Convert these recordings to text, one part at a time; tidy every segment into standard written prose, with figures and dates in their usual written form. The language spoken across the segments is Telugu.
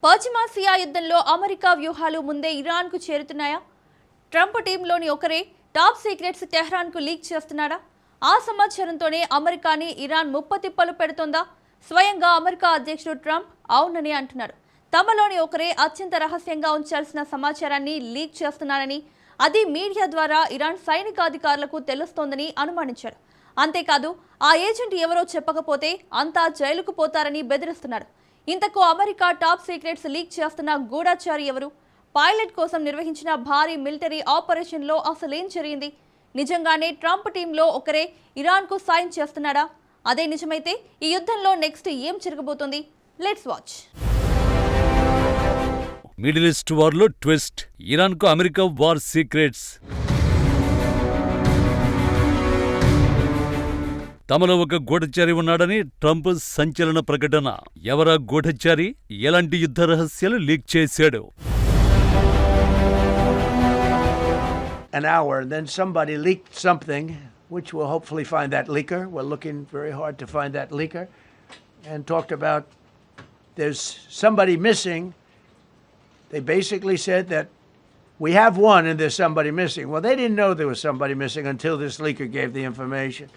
పశ్చిమాసియా యుద్ధంలో అమెరికా వ్యూహాలు ముందే ఇరాన్కు చేరుతున్నాయా? ట్రంప్ టీంలోని ఒకరే టాప్ సీక్రెట్స్ టెహ్రాన్కు లీక్ చేస్తున్నాడా? ఆ సమాచారంతోనే అమెరికాని ఇరాన్ ముప్పతిప్పలు పెడుతోందా? స్వయంగా అమెరికా అధ్యక్షుడు ట్రంప్ అవునని అంటున్నారు. తమలోని ఒకరే అత్యంత రహస్యంగా ఉంచాల్సిన సమాచారాన్ని లీక్ చేస్తున్నారని, అది మీడియా ద్వారా ఇరాన్ సైనికాధికారులకు తెలుస్తోందని అనుమానించారు. అంతేకాదు, ఆ ఏజెంట్ ఎవరో చెప్పకపోతే అంతా జైలుకు పోతారని బెదిరిస్తున్నారు. ఇంతకు అమెరికా టాప్ సీక్రెట్స్ లీక్ చేస్తున్న గూఢచారి ఎవరు? పైలట్ కోసం నిర్వహించిన భారీ మిలిటరీ ఆపరేషన్లో అసలేం జరిగింది? నిజంగానే ట్రంప్ టీంలో ఒకరే ఇరాన్కు సాయం చేస్తున్నాడా? అదే నిజమైతే ఈ యుద్ధంలో నెక్స్ట్ ఏం జరగబోతోంది? Let's watch. మిడిల్ ఈస్ట్ వార్లో ట్విస్ట్, ఇరాన్కు అమెరికా వార్ సీక్రెట్స్. తమలో ఒక గూఢచారి ఉన్నాడని ట్రంప్ సంచలన ప్రకటన. ఎవరా గూఢచారి? ఎలాంటి యుద్ధ రహస్యాలు లీక్ చేశాడు? An hour, and then somebody leaked something, which we'll hopefully find that leaker. We're looking very hard to find that leaker, and talked about there's somebody missing. They basically said that we have one and there's somebody missing. Well, they didn't know there was somebody missing until this leaker gave the information.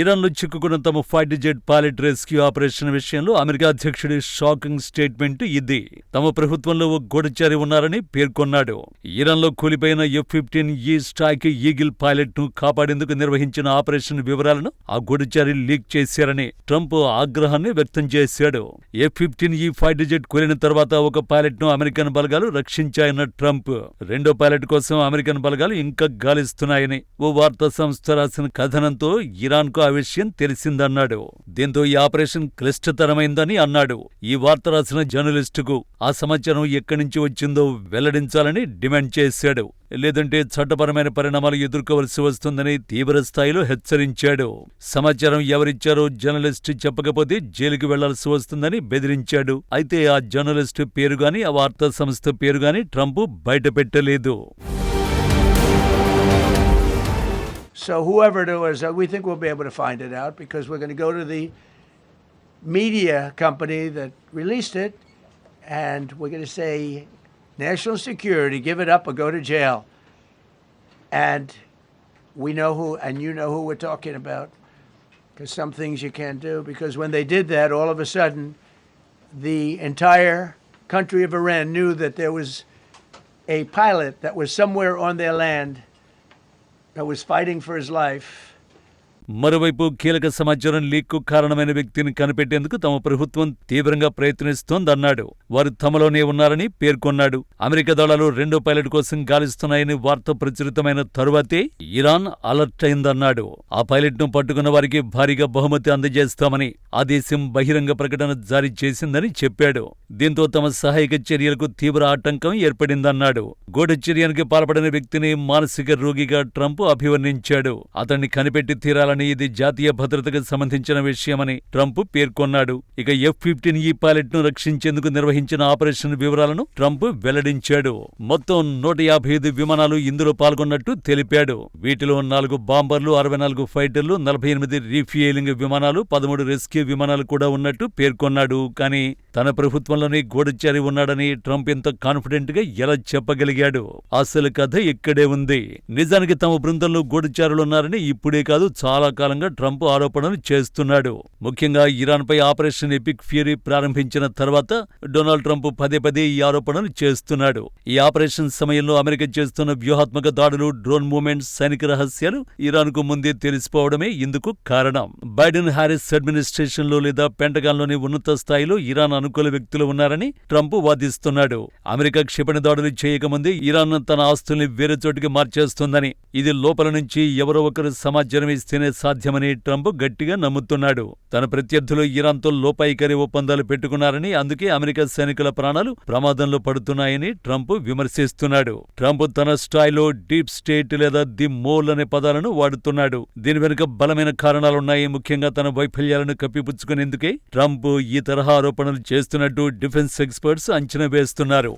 ఇరాన్లో చిక్కుకున్న తమ fighter jet pilot rescue operation విషయంలో అమెరికా అధ్యక్షుడి షాకింగ్ స్టేట్మెంట్ ఇది. తమ ప్రభుత్వంలో ఓ గూఢచారి ఉన్నారని పేర్కొన్నాడు. ఇరాన్లో కూలిపోయిన F-15E స్ట్రైక్ ఈగిల్ పైలట్ ను కాపాడేందుకు నిర్వహించిన ఆపరేషన్ వివరాలను ఆ గూఢచారి లీక్ చేశారని ట్రంప్ ఆగ్రహాన్ని వ్యక్తం చేశాడు. F-15E ఫైటర్ జెట్ కూలిన తర్వాత ఒక పైలట్ ను అమెరికన్ బలగాలు రక్షించాయన్న ట్రంప్, రెండో పైలట్ కోసం అమెరికన్ బలగాలు ఇంకా గాలిస్తున్నాయని ఓ వార్తా సంస్థ రాసిన కథనంతో ఇరాన్ ఆ విషయం తెలిసిందన్నాడు. దీంతో ఈ ఆపరేషన్ క్లిష్టతరమైందని అన్నాడు. ఈ వార్త రాసిన జర్నలిస్టుకు ఆ సమాచారం ఎక్కడి నుంచి వచ్చిందో వెల్లడించాలని డిమాండ్ చేశాడు. లేదంటే చట్టపరమైన పరిణామాలు ఎదుర్కోవలసి వస్తుందని తీవ్రస్థాయిలో హెచ్చరించాడు. సమాచారం ఎవరిచ్చారో జర్నలిస్టు చెప్పకపోతే జైలుకి వెళ్లాల్సి వస్తుందని బెదిరించాడు. అయితే ఆ జర్నలిస్టు పేరుగాని ఆ వార్తా సంస్థ పేరుగాని Trump బయటపెట్టలేదు. So whoever it was, we think we'll be able to find it out because we're going to go to the media company that released it and we're going to say, national security, give it up or go to jail. And we know who, and you know who we're talking about, because some things you can't do, because when they did that, all of a sudden, the entire country of Iran knew that there was a pilot that was somewhere on their land that was fighting for his life. మరోవైపు కీలక సమాచారం లీక్కు కారణమైన వ్యక్తిని కనిపెట్టేందుకు తమ ప్రభుత్వం తీవ్రంగా ప్రయత్నిస్తోందన్నాడు. వారు తమలోనే ఉన్నారని పేర్కొన్నాడు. అమెరికా దళాలు రెండో పైలట్ కోసం గాలిస్తున్నాయని వార్త ప్రచురితమైన తరువాతే ఇరాన్ అలర్ట్ అయిందన్నాడు. ఆ పైలట్ ను పట్టుకున్న వారికి భారీగా బహుమతి అందజేస్తామని ఆ దేశం బహిరంగ ప్రకటన జారీ చేసిందని చెప్పాడు. దీంతో తమ సహాయక చర్యలకు తీవ్ర ఆటంకం ఏర్పడిందన్నాడు. గూఢచర్యానికి పాల్పడిన వ్యక్తిని మానసిక రోగిగా ట్రంప్ అభివర్ణించాడు. అతన్ని కనిపెట్టి తీరాలని, ఇది జాతీయ భద్రతకు సంబంధించిన విషయమని ట్రంప్ పేర్కొన్నాడు. ఇక F-15E పైలట్ ను రక్షించేందుకు నిర్వహించిన ఆపరేషన్ వివరాలను ట్రంప్ వెల్లడించాడు. మొత్తం 155 విమానాలు ఇందులో పాల్గొన్నట్టు తెలిపాడు. వీటిలో 4 బాంబర్లు, 64 ఫైటర్లు, 48 రీఫ్యూయలింగ్ విమానాలు, 13 రెస్క్యూ విమానాలు కూడా ఉన్నట్టు పేర్కొన్నాడు. కానీ తన ప్రభుత్వంలోనే గూఢచారి ఉన్నాడని ట్రంప్ ఇంత కాన్ఫిడెంట్ గా ఎలా చెప్పగలిగాడు? అసలు కథ ఇక్కడే ఉంది. నిజానికి తమ బృందంలో గూఢచారులున్నారని ఇప్పుడే కాదు, చాలా కాలంగా ట్రంప్ ఆరోపణలు చేస్తున్నాడు. ముఖ్యంగా ఇరాన్పై ఆపరేషన్ ఎపిక్ ఫ్యూరీ ప్రారంభించిన తర్వాత డొనాల్డ్ ట్రంప్ పదే పదే ఈ ఆరోపణలు చేస్తున్నాడు. ఈ ఆపరేషన్ సమయంలో అమెరికా చేస్తున్న వ్యూహాత్మక దాడులు, డ్రోన్ మూవ్మెంట్స్, సైనిక రహస్యాలు ఇరాన్కు ముందే తెలిసిపోవడమే ఇందుకు కారణం. బైడెన్ హారిస్ అడ్మినిస్ట్రేషన్ లో లేదా పెంటగాన్లోని ఉన్నత స్థాయిలో ఇరాన్ అనుకూల వ్యక్తులు ఉన్నారని ట్రంప్ వాదిస్తున్నాడు. అమెరికా క్షిపణి దాడులు చేయకముందే ఇరాన్ తన ఆస్తుల్ని వేరే చోటికి మార్చేస్తుందని, ఇది లోపల నుంచి ఎవరో ఒకరు సమాచారం ఇస్తేనే సాధ్యమని ట్రంప్ గట్టిగా నమ్ముతున్నాడు. తన ప్రత్యర్థులు ఇరాన్తో లోపాయికారి ఒప్పందాలు పెట్టుకున్నారని, అందుకే అమెరికా సైనికుల ప్రాణాలు ప్రమాదంలో పడుతున్నాయని ట్రంప్ విమర్శిస్తున్నాడు. ట్రంప్ తన స్టైల్లో డీప్ స్టేట్ లేదా ది మోల్ అనే పదాలను వాడుతున్నాడు. దీని వెనుక బలమైన కారణాలున్నాయి. ముఖ్యంగా తన వైఫల్యాలను కప్పిపుచ్చుకునేందుకే ట్రంప్ ఈ తరహా ఆరోపణలు చేస్తున్నట్టు డిఫెన్స్ ఎక్స్పర్ట్స్ అంచనా వేస్తున్నారు.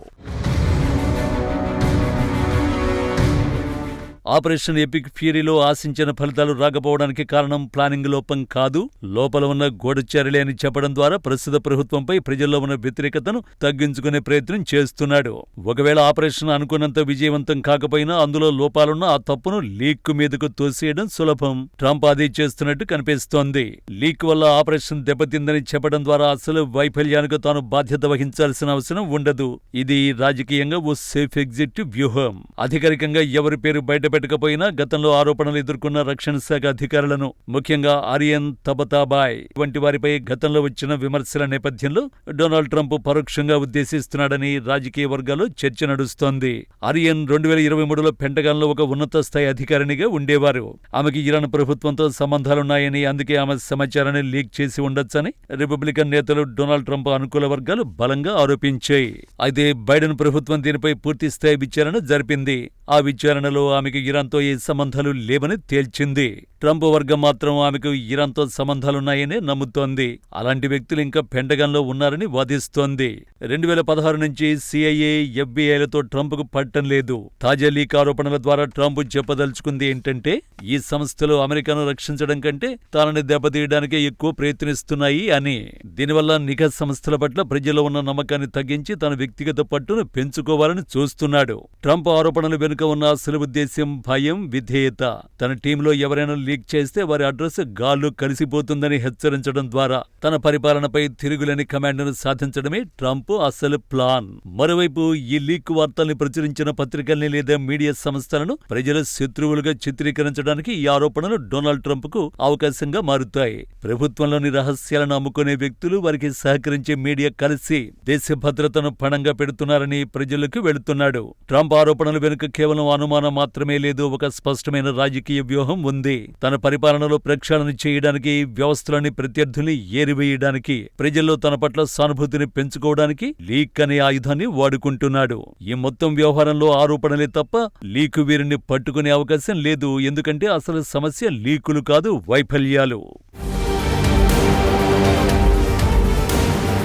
ఆపరేషన్ ఎపిక్ ఫ్యూరీలో ఆశించిన ఫలితాలు రాకపోవడానికి కారణం ప్లానింగ్ లోపం కాదు, లోపల ఉన్న గూఢచర్యలే అని చెప్పడం ద్వారా ప్రస్తుత ప్రభుత్వంపై ప్రజల్లో ఉన్న వ్యతిరేకతను తగ్గించుకునే ప్రయత్నం చేస్తున్నాడు. ఒకవేళ ఆపరేషన్ అనుకున్నంత విజయవంతం కాకపోయినా అందులో లోపాలున్న ఆ తప్పును లీక్ మీదకు తోసేయడం సులభం. ట్రంప్ అదే చేస్తున్నట్టు కనిపిస్తోంది. లీక్ వల్ల ఆపరేషన్ దెబ్బతిందని చెప్పడం ద్వారా అసలు వైఫల్యానికి తాను బాధ్యత వహించాల్సిన అవసరం ఉండదు. ఇది రాజకీయంగా ఓ సేఫ్ ఎగ్జిట్ వ్యూహం. అధికారికంగా ఎవరి పేరు బయటపెట్టకపోయినా గతంలో ఆరోపణలు ఎదుర్కొన్న రక్షణ శాఖ అధికారులను, ముఖ్యంగా ఆరియన్ తబతాబాయ్ వంటి వారిపై గతంలో వచ్చిన విమర్శల నేపథ్యంలో డొనాల్డ్ ట్రంప్ పరోక్షంగా ఉద్దేశిస్తున్నాడని రాజకీయ వర్గాల్లో చర్చ నడుస్తోంది. ఆరియన్ 2023లో పెంటగాన్లో ఒక ఉన్నత స్థాయి అధికారినిగా ఉండేవారు. ఆమెకి ఇరాన్ ప్రభుత్వంతో సంబంధాలున్నాయని, అందుకే ఆమె సమాచారాన్ని లీక్ చేసి ఉండొచ్చని రిపబ్లికన్ నేతలు, డొనాల్డ్ ట్రంప్ అనుకూల వర్గాలు బలంగా ఆరోపించాయి. అయితే బైడెన్ ప్రభుత్వం దీనిపై పూర్తిస్థాయి విచారణ జరిపింది. ఆ విచారణలో ఆమెకు ఇరాన్తో ఏ సంబంధాలు లేవని తేల్చింది. ట్రంప్ వర్గం మాత్రం ఆమెకు ఇరాన్తో సంబంధాలున్నాయని నమ్ముతోంది. అలాంటి వ్యక్తులు ఇంకా పెంటగాన్లో ఉన్నారని వాదిస్తోంది. 2016 నుంచి CIA, FBI లతో ట్రంప్కు పట్టం లేదు. తాజా లీక్ ఆరోపణల ద్వారా ట్రంప్ చెప్పదలుచుకుంది ఏంటంటే, ఈ సంస్థలు అమెరికాను రక్షించడం కంటే తానని దెబ్బతీయడానికే ఎక్కువ ప్రయత్నిస్తున్నాయి అని. దీనివల్ల నిఘా సంస్థల పట్ల ప్రజల్లో ఉన్న నమ్మకాన్ని తగ్గించి తన వ్యక్తిగత పట్టును పెంచుకోవాలని చూస్తున్నాడు. ట్రంప్ ఆరోపణల వెనుక ఉన్న అసలు ఉద్దేశ్యం భయం, విధేయత. తన టీంలో ఎవరైనా లీక్ చేస్తే వారి అడ్రస్ గాల్లో కలిసిపోతుందని హెచ్చరించడం ద్వారా తన పరిపాలనపై తిరుగులేని కమాండ్ను సాధించడమే ట్రంప్ అసలు ప్లాన్. మరోవైపు ఈ లీక్ వార్తల్ని ప్రచురించిన పత్రికల్ని లేదా మీడియా సంస్థలను ప్రజల శత్రువులుగా చిత్రీకరించడానికి ఈ ఆరోపణలు డొనాల్డ్ ట్రంప్కు అవకాశంగా మారుతాయి. ప్రభుత్వంలోని రహస్యాలను అమ్ముకునే వ్యక్తులు, వారికి సహకరించే మీడియా కలిసి దేశ భద్రతను పణంగా పెడుతున్నారని ప్రజలకు వెళుతున్నాడు. ట్రంప్ ఆరోపణల వెనుక కేవలం అనుమానం మాత్రమే లేదు, ఒక స్పష్టమైన రాజకీయ వ్యూహం ఉంది. తన పరిపాలనలో ప్రక్షాళన చేయడానికి, వ్యవస్థలోని ప్రత్యర్థుల్ని ఏరివేయడానికి, ప్రజల్లో తన పట్ల సానుభూతిని పెంచుకోవడానికి లీక్ అనే ఆయుధాన్ని వాడుకుంటున్నాడు. ఈ మొత్తం వ్యవహారంలో ఆరోపణలే తప్ప లీకు వీరిని పట్టుకునే అవకాశం లేదు. ఎందుకంటే అసలు సమస్య లీకులు కాదు, వైఫల్యాలు.